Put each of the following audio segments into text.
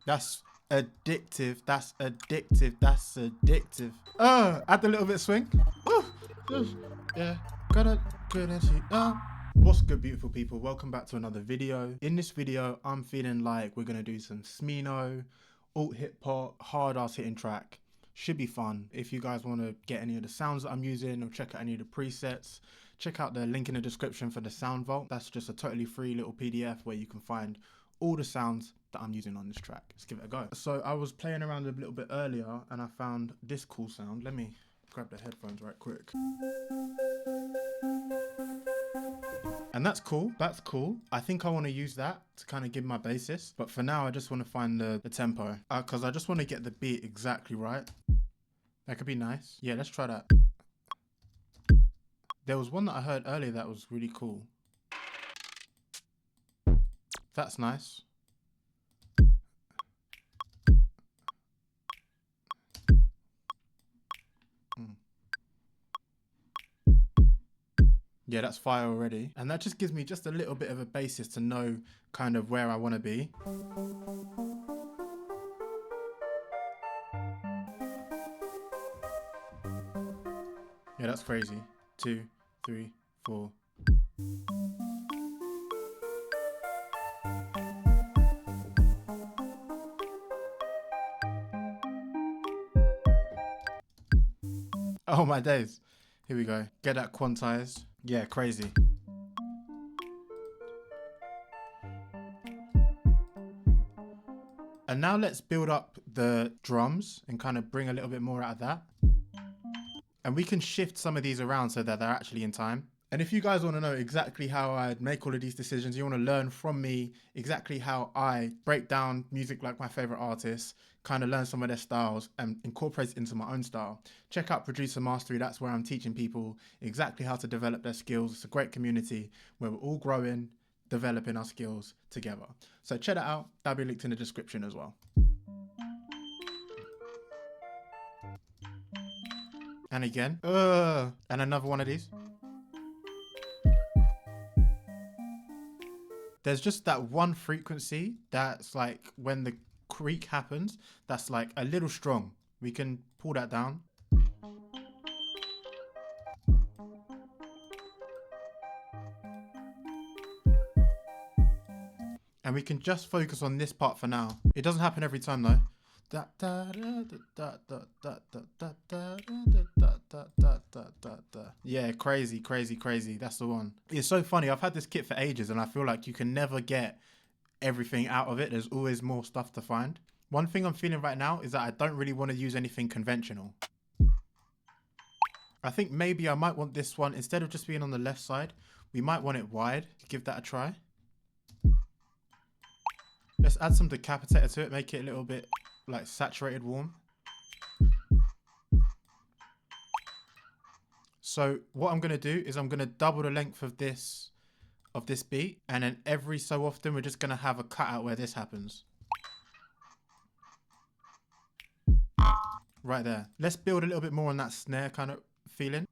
That's addictive. That's addictive. That's addictive. Add a little bit of swing. Yeah. Couldn't see. What's good, beautiful people? Welcome back to another video. In this video, I'm feeling like we're gonna do some Smino, alt hip hop, hard ass hitting track. Should be fun. If you guys want to get any of the sounds that I'm using or check out any of the presets, check out the link in the description for the sound vault. That's just a totally free little PDF where you can find all the sounds that I'm using on this track. Let's give it a go. So I was playing around a little bit earlier and I found this cool sound. Let me grab the headphones right quick. And that's cool. That's cool. I think I want to use that to kind of give my basis. But for now, I just want to find the tempo because I just want to get the beat exactly right. That could be nice. Yeah, let's try that. There was one that I heard earlier that was really cool. That's nice. Yeah, that's fire already. And that just gives me just a little bit of a basis to know kind of where I want to be. Yeah, that's crazy. 2, 3, 4. Oh my days. Here we go. Get that quantized. Yeah, crazy. And now let's build up the drums and kind of bring a little bit more out of that. And we can shift some of these around so that they're actually in time. And if you guys want to know exactly how I make all of these decisions, you want to learn from me exactly how I break down music like my favorite artists, kind of learn some of their styles and incorporate it into my own style. Check out Producer Mastery. That's where I'm teaching people exactly how to develop their skills. It's a great community where we're all growing, developing our skills together. So check that out. That'll be linked in the description as well. And again, and another one of these. There's just that one frequency that's like when the creak happens, that's like a little strong. We can pull that down. And we can just focus on this part for now. It doesn't happen every time though. Yeah, crazy, crazy, crazy. That's the one. It's so funny. I've had this kit for ages and I feel like you can never get everything out of it. There's always more stuff to find. One thing I'm feeling right now is that I don't really want to use anything conventional. I think maybe I might want this one, instead of just being on the left side, we might want it wide. Give that a try. Let's add some decapitator to it, make it a little bit like saturated warm. So what I'm going to do is I'm going to double the length of this beat, and then every so often we're just going to have a cutout where this happens. Right there. Let's build a little bit more on that snare kind of feeling.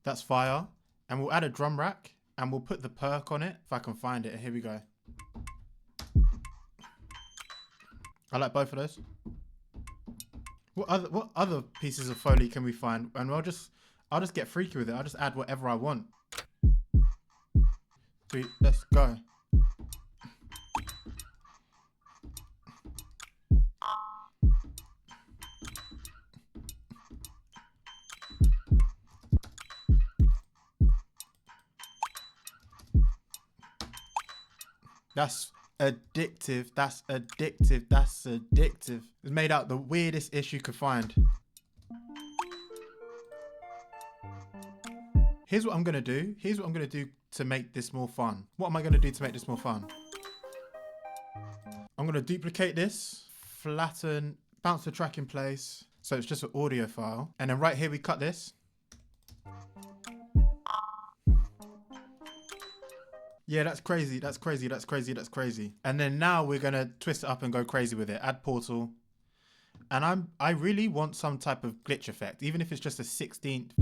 That's fire. And we'll add a drum rack and we'll put the perk on it if I can find it. Here we go. I like both of those. What other pieces of Foley can we find? And I'll just get freaky with it. I'll just add whatever I want. 3, let's go. That's addictive. That's addictive. That's addictive. It's made out the weirdest ish you could find. Here's what I'm going to do. Here's what I'm going to do to make this more fun. What am I going to do to make this more fun? I'm going to duplicate this, flatten, bounce the track in place. So it's just an audio file. And then right here, we cut this. Yeah, that's crazy. That's crazy. That's crazy. That's crazy. And then now we're going to twist it up and go crazy with it. Add portal. And I really want some type of glitch effect, even if it's just a 16th.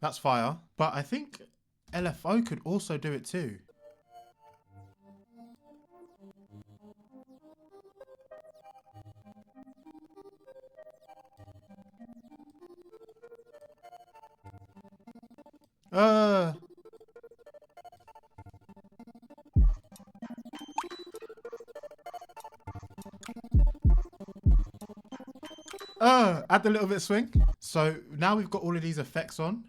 That's fire. But I think LFO could also do it too. Uh, add a little bit of swing. So now we've got all of these effects on.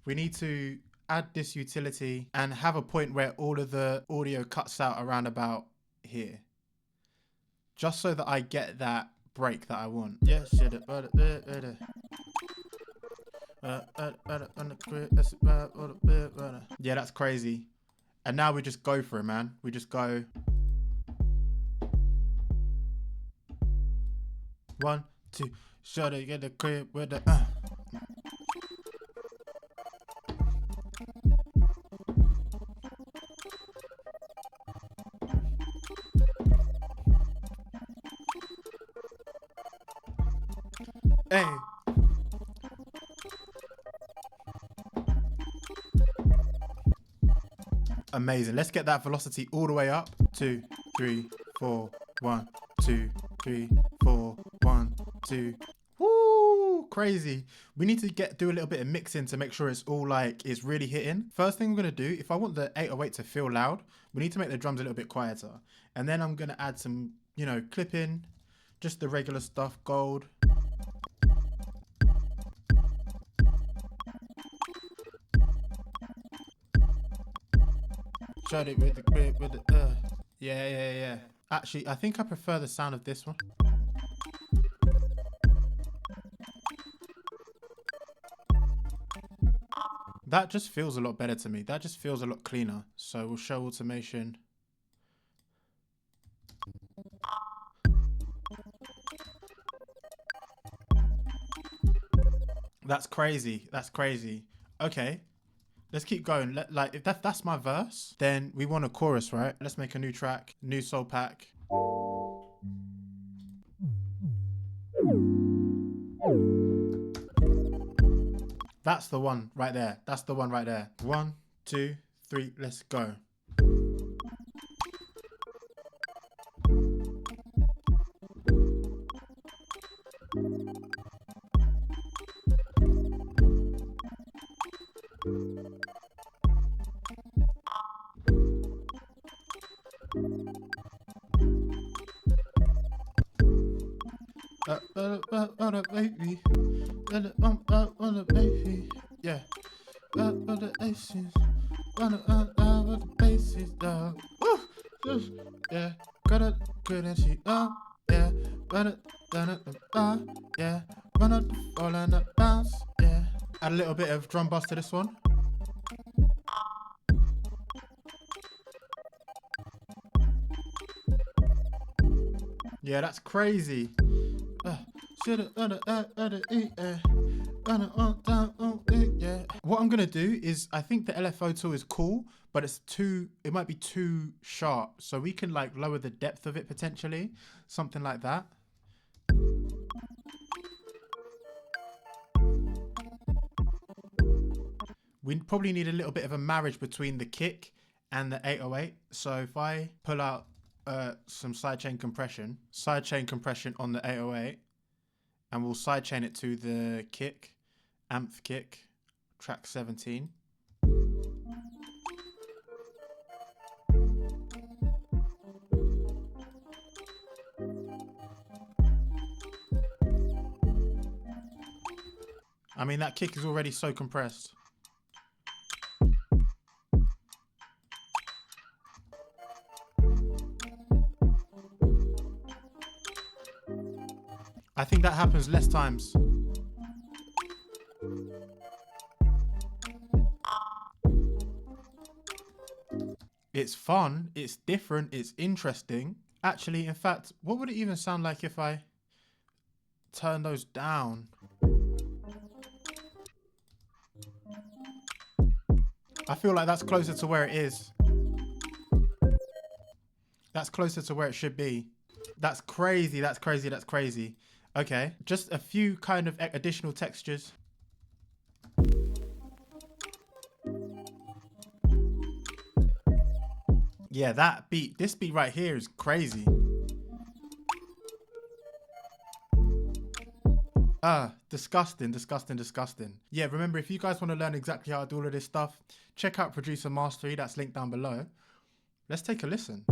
We need to add this utility and have a point where all of the audio cuts out around about here. Just so that I get that break that I want. Yeah, yeah, that's crazy. And now we just go for it, man. We just go. 1, 2, shut it, get the crib with the Hey. Amazing. Let's get that velocity all the way up. 2, 3, 4, 1, 2, 3, 4, 1, 2. Woo! Crazy. We need to do a little bit of mixing to make sure it's all like it's really hitting. First thing we're gonna do, if I want the 808 to feel loud, we need to make the drums a little bit quieter. And then I'm gonna add some, you know, clipping, just the regular stuff, gold. Shut it with the grip with the yeah. Actually, I think I prefer the sound of this one. That just feels a lot better to me. That just feels a lot cleaner. So we'll show automation. That's crazy. That's crazy. Okay. Let's keep going. Like, if that's my verse, then we want a chorus, right? Let's make a new track, new soul pack. That's the one right there. That's the one right there. 1, 2, 3, let's go. On a baby, on a baby, yeah. On the aces, on the bases, dog. Yeah, got a good and she yeah. Run it down at the bar, yeah. Run up the fall and the bounce, yeah. Add a little bit of drum bus to this one. Yeah, that's crazy. What I'm gonna do is, I think the LFO tool is cool, but it might be too sharp. So we can like lower the depth of it potentially, something like that. We probably need a little bit of a marriage between the kick and the 808. So if I pull out some sidechain compression on the 808, and we'll sidechain it to the kick, amp kick, track 17. I mean, that kick is already so compressed. I think that happens less times. It's fun, it's different, it's interesting. Actually, in fact, what would it even sound like if I turn those down? I feel like that's closer to where it is. That's closer to where it should be. That's crazy, that's crazy, that's crazy. Okay, just a few kind of additional textures. Yeah, that beat, this beat right here is crazy. Disgusting, disgusting, disgusting. Yeah, remember, if you guys want to learn exactly how to do all of this stuff, check out Producer Mastery, that's linked down below. Let's take a listen.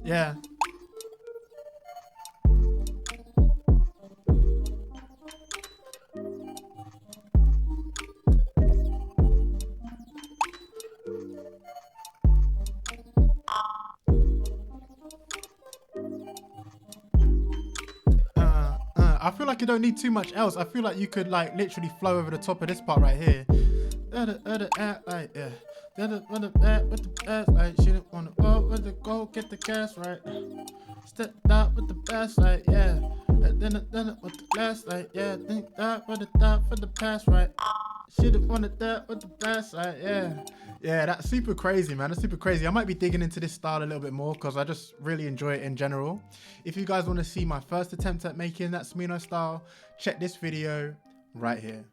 Yeah. I feel like you don't need too much else. I feel like you could like literally flow over the top of this part right here. Like, yeah. With the best, like she didn't wanna go get the gas right. Step out with the best, like yeah. Then with the last, like yeah. Think that with the top for the past, right. She didn't wanted that with the best, like yeah. Yeah, that's super crazy, man. That's super crazy. I might be digging into this style a little bit more because I just really enjoy it in general. If you guys want to see my first attempt at making that Smino style, check this video right here.